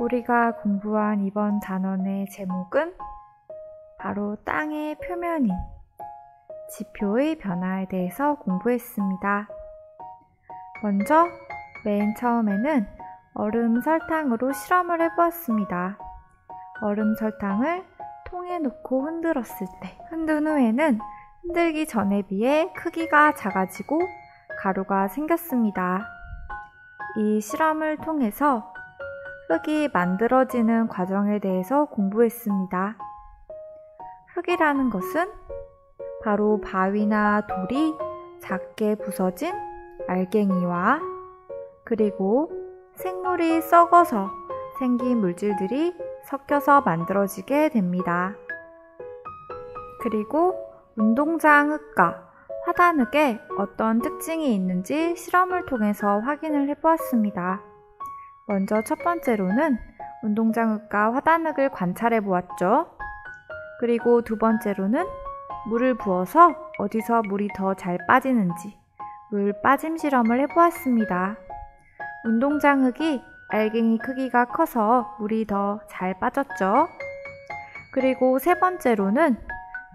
우리가 공부한 이번 단원의 제목은 바로 땅의 표면인 지표의 변화에 대해서 공부했습니다. 먼저 맨 처음에는 얼음 설탕으로 실험을 해보았습니다. 얼음 설탕을 통에 넣고 흔들었을 때 흔든 후에는 흔들기 전에 비해 크기가 작아지고 가루가 생겼습니다. 이 실험을 통해서 흙이 만들어지는 과정에 대해서 공부했습니다. 흙이라는 것은 바로 바위나 돌이 작게 부서진 알갱이와 그리고 생물이 썩어서 생긴 물질들이 섞여서 만들어지게 됩니다. 그리고 운동장 흙과 화단흙에 어떤 특징이 있는지 실험을 통해서 확인을 해보았습니다. 먼저 첫 번째로는 운동장 흙과 화단흙을 관찰해 보았죠. 그리고 두 번째로는 물을 부어서 어디서 물이 더 잘 빠지는지 물 빠짐 실험을 해보았습니다. 운동장 흙이 알갱이 크기가 커서 물이 더 잘 빠졌죠. 그리고 세 번째로는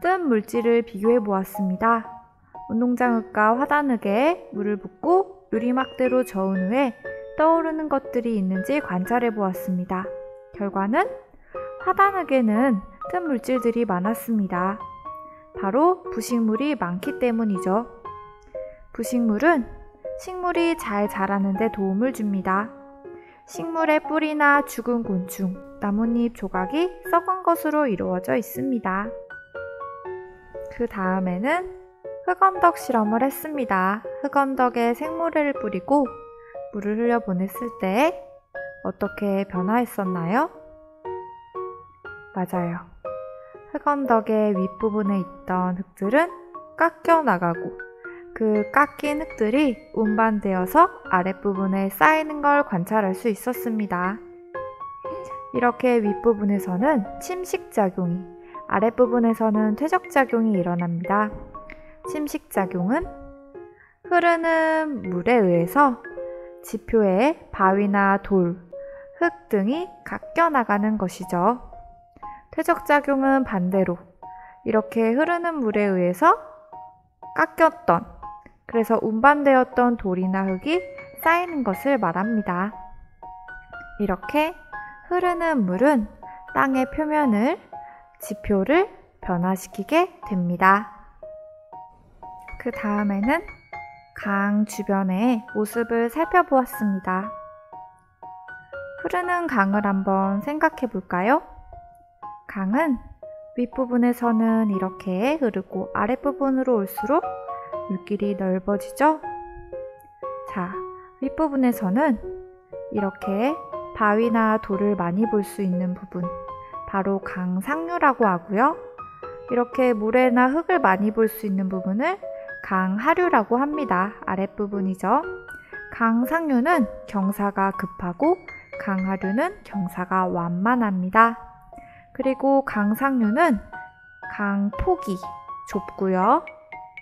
뜬 물질을 비교해 보았습니다. 운동장 흙과 화단흙에 물을 붓고 유리막대로 저은 후에 떠오르는 것들이 있는지 관찰해 보았습니다. 결과는 화단흙에는 뜬 물질들이 많았습니다. 바로 부식물이 많기 때문이죠. 부식물은 식물이 잘 자라는 데 도움을 줍니다. 식물의 뿌리나 죽은 곤충, 나뭇잎 조각이 썩은 것으로 이루어져 있습니다. 그 다음에는 흙언덕 실험을 했습니다. 흙언덕에 생모래를 뿌리고 물을 흘려 보냈을 때 어떻게 변화했었나요? 맞아요. 흙언덕의 윗부분에 있던 흙들은 깎여 나가고 그 깎인 흙들이 운반되어서 아랫부분에 쌓이는 걸 관찰할 수 있었습니다. 이렇게 윗부분에서는 침식작용이, 아랫부분에서는 퇴적작용이 일어납니다. 침식작용은 흐르는 물에 의해서 지표의 바위나 돌, 흙 등이 깎여나가는 것이죠. 퇴적작용은 반대로 이렇게 흐르는 물에 의해서 깎였던, 그래서 운반되었던 돌이나 흙이 쌓이는 것을 말합니다. 이렇게 흐르는 물은 땅의 표면을, 지표를 변화시키게 됩니다. 그 다음에는 강 주변의 모습을 살펴보았습니다. 흐르는 강을 한번 생각해 볼까요? 강은 윗부분에서는 이렇게 흐르고 아랫부분으로 올수록 물길이 넓어지죠? 자, 윗부분에서는 이렇게 바위나 돌을 많이 볼 수 있는 부분, 바로 강 상류라고 하고요. 이렇게 모래나 흙을 많이 볼 수 있는 부분을 강 하류라고 합니다. 아랫부분이죠. 강 상류는 경사가 급하고 강 하류는 경사가 완만합니다. 그리고 강 상류는 강폭이 좁고요.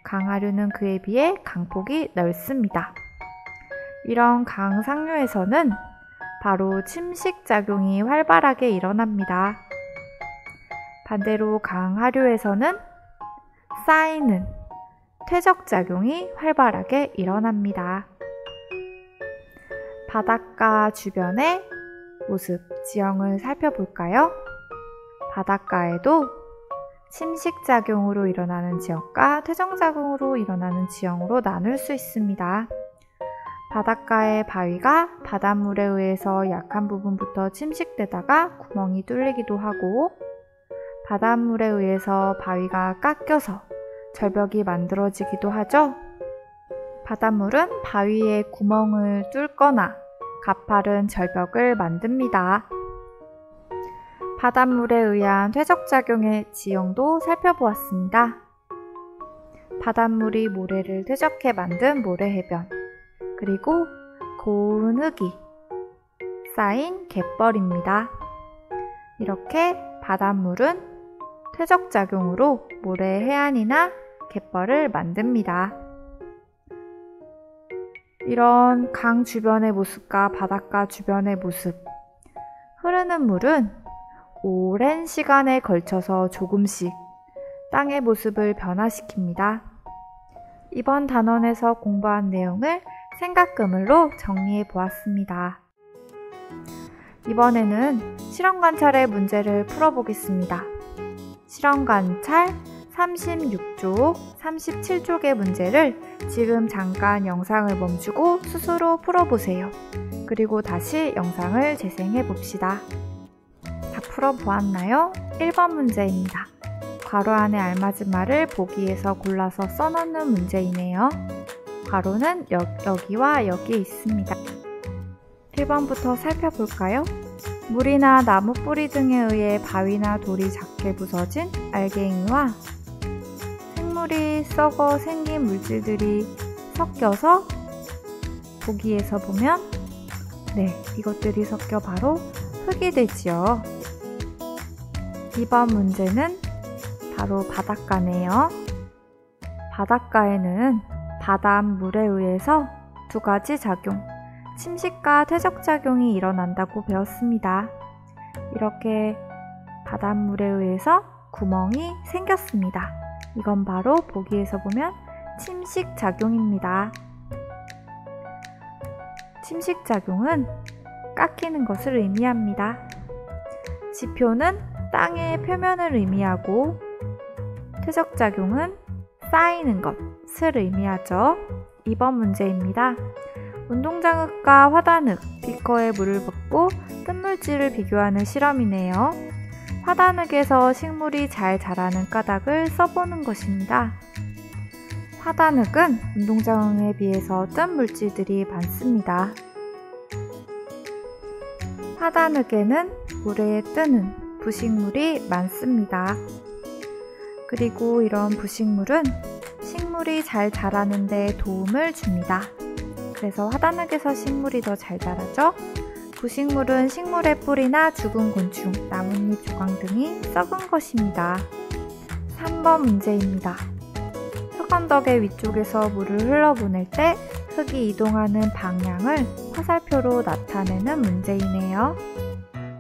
강 하류는 그에 비해 강폭이 넓습니다. 이런 강 상류에서는 바로 침식작용이 활발하게 일어납니다. 반대로 강 하류에서는 쌓이는 퇴적작용이 활발하게 일어납니다. 바닷가 주변의 모습, 지형을 살펴볼까요? 바닷가에도 침식작용으로 일어나는 지형과 퇴적작용으로 일어나는 지형으로 나눌 수 있습니다. 바닷가의 바위가 바닷물에 의해서 약한 부분부터 침식되다가 구멍이 뚫리기도 하고, 바닷물에 의해서 바위가 깎여서 절벽이 만들어지기도 하죠. 바닷물은 바위에 구멍을 뚫거나 가파른 절벽을 만듭니다. 바닷물에 의한 퇴적작용의 지형도 살펴보았습니다. 바닷물이 모래를 퇴적해 만든 모래해변, 그리고 고운 흙이 쌓인 갯벌입니다. 이렇게 바닷물은 퇴적작용으로 모래 해안이나 갯벌을 만듭니다. 이런 강 주변의 모습과 바닷가 주변의 모습, 흐르는 물은 오랜 시간에 걸쳐서 조금씩 땅의 모습을 변화시킵니다. 이번 단원에서 공부한 내용을 생각그물로 정리해 보았습니다. 이번에는 실험관찰의 문제를 풀어보겠습니다. 실험관찰 36쪽, 37쪽의 문제를 지금 잠깐 영상을 멈추고 스스로 풀어보세요. 그리고 다시 영상을 재생해 봅시다. 다 풀어보았나요? 1번 문제입니다. 괄호 안에 알맞은 말을 보기에서 골라서 써넣는 문제이네요. 괄호는 여기와 여기에 있습니다. 1번부터 살펴볼까요? 물이나 나무 뿌리 등에 의해 바위나 돌이 작게 부서진 알갱이와 생물이 썩어 생긴 물질들이 섞여서 보기에서 보면 이것들이 섞여 바로 흙이 되지요. 2번 문제는 바로 바닷가네요. 바닷가에는 바닷물에 의해서 두 가지 작용, 침식과 퇴적작용이 일어난다고 배웠습니다. 이렇게 바닷물에 의해서 구멍이 생겼습니다. 이건 바로 보기에서 보면 침식작용입니다. 침식작용은 깎이는 것을 의미합니다. 지표는 땅의 표면을 의미하고 퇴적작용은 쌓이는 것을 의미하죠. 2번 문제입니다. 운동장흙과 화단흙, 비커에 물을 붓고 뜬물질을 비교하는 실험이네요. 화단흙에서 식물이 잘 자라는 까닭을 써보는 것입니다. 화단흙은 운동장흙에 비해서 뜬 물질들이 많습니다. 화단흙에는 물에 뜨는 부식물이 많습니다. 그리고 이런 부식물은 식물이 잘 자라는 데 도움을 줍니다. 그래서 화단흙에서 식물이 더 잘 자라죠. 부식물은 식물의 뿌리나 죽은 곤충, 나뭇잎 조각 등이 썩은 것입니다. 3번 문제입니다. 흙언덕의 위쪽에서 물을 흘러보낼 때 흙이 이동하는 방향을 화살표로 나타내는 문제이네요.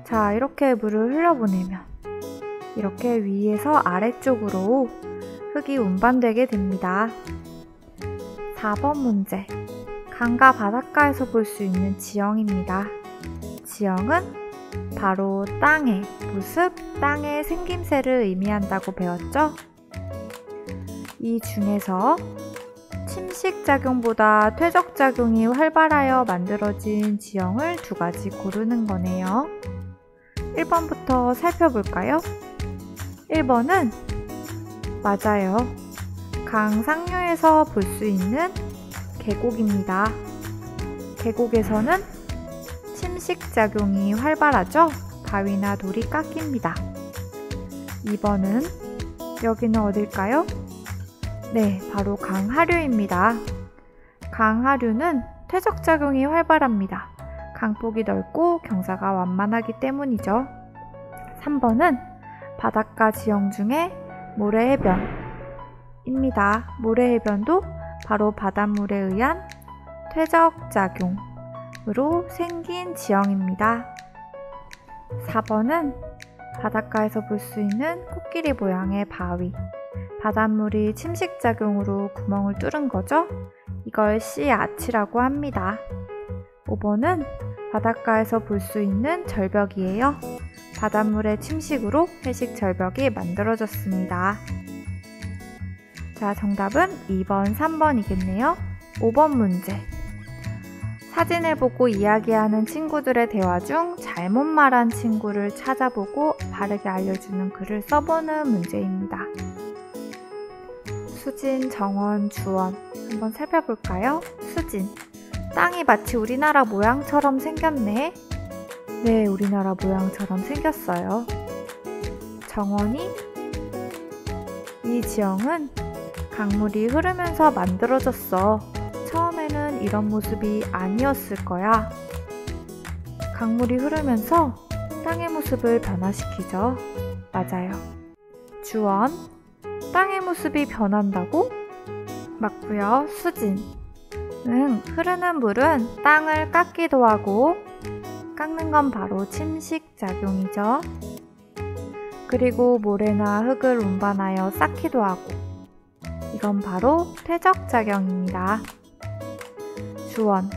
자, 이렇게 물을 흘려보내면 이렇게 위에서 아래쪽으로 흙이 운반되게 됩니다. 4번 문제. 강과 바닷가에서 볼 수 있는 지형입니다. 지형은 바로 땅의 모습, 땅의 생김새를 의미한다고 배웠죠? 이 중에서 침식작용보다 퇴적작용이 활발하여 만들어진 지형을 두 가지 고르는 거네요. 1번부터 살펴볼까요? 1번은 맞아요. 강 상류에서 볼 수 있는 계곡입니다. 계곡에서는 침식작용이 활발하죠? 바위나 돌이 깎입니다. 2번은 여기는 어딜까요? 네, 바로 강하류입니다. 강하류는 퇴적작용이 활발합니다. 강폭이 넓고 경사가 완만하기 때문이죠. 3번은 바닷가 지형 중에 모래해변입니다. 모래해변도 바로 바닷물에 의한 퇴적작용으로 생긴 지형입니다. 4번은 바닷가에서 볼 수 있는 코끼리 모양의 바위, 바닷물이 침식작용으로 구멍을 뚫은 거죠? 이걸 씨아치라고 합니다. 5번은 바닷가에서 볼 수 있는 절벽이에요. 바닷물의 침식으로 회식 절벽이 만들어졌습니다. 자, 정답은 2번, 3번이겠네요. 5번 문제. 사진을 보고 이야기하는 친구들의 대화 중 잘못 말한 친구를 찾아보고 바르게 알려주는 글을 써보는 문제입니다. 수진, 정원, 주원 한번 살펴볼까요? 수진. 땅이 마치 우리나라 모양처럼 생겼네. 네, 우리나라 모양처럼 생겼어요. 정원이 이 지형은 강물이 흐르면서 만들어졌어. 처음에는 이런 모습이 아니었을 거야. 강물이 흐르면서 땅의 모습을 변화시키죠. 맞아요. 주원. 땅의 모습이 변한다고? 맞고요. 수진. 흐르는 물은 땅을 깎기도 하고 깎는 건 바로 침식 작용이죠. 그리고 모래나 흙을 운반하여 쌓기도 하고, 이건 바로 퇴적 작용입니다. 주원: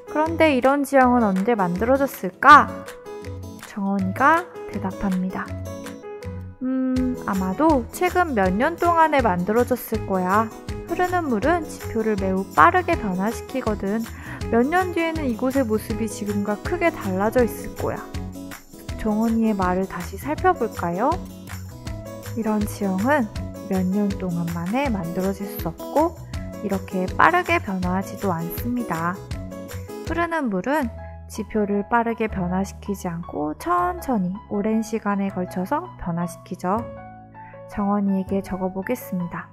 그런데 이런 지형은 언제 만들어졌을까? 정원이가 대답합니다. 아마도 최근 몇 년 동안에 만들어졌을 거야. 흐르는 물은 지표를 매우 빠르게 변화시키거든. 몇 년 뒤에는 이곳의 모습이 지금과 크게 달라져 있을 거야. 정원이의 말을 다시 살펴볼까요? 이런 지형은 몇 년 동안 만에 만들어질 수 없고 이렇게 빠르게 변화하지도 않습니다. 흐르는 물은 지표를 빠르게 변화시키지 않고 천천히 오랜 시간에 걸쳐서 변화시키죠. 정원이에게 적어보겠습니다.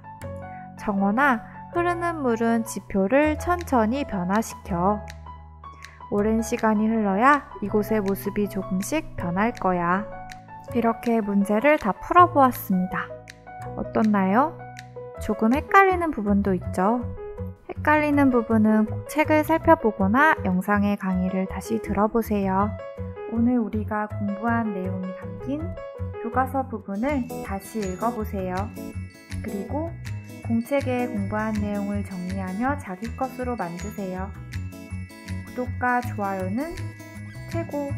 정원아, 흐르는 물은 지표를 천천히 변화시켜. 오랜 시간이 흘러야 이곳의 모습이 조금씩 변할 거야. 이렇게 문제를 다 풀어보았습니다. 어떻나요? 조금 헷갈리는 부분도 있죠. 헷갈리는 부분은 꼭 책을 살펴보거나 영상의 강의를 다시 들어보세요. 오늘 우리가 공부한 내용이 담긴 교과서 부분을 다시 읽어보세요. 그리고 공책에 공부한 내용을 정리하며 자기 것으로 만드세요. 구독과 좋아요는 최고!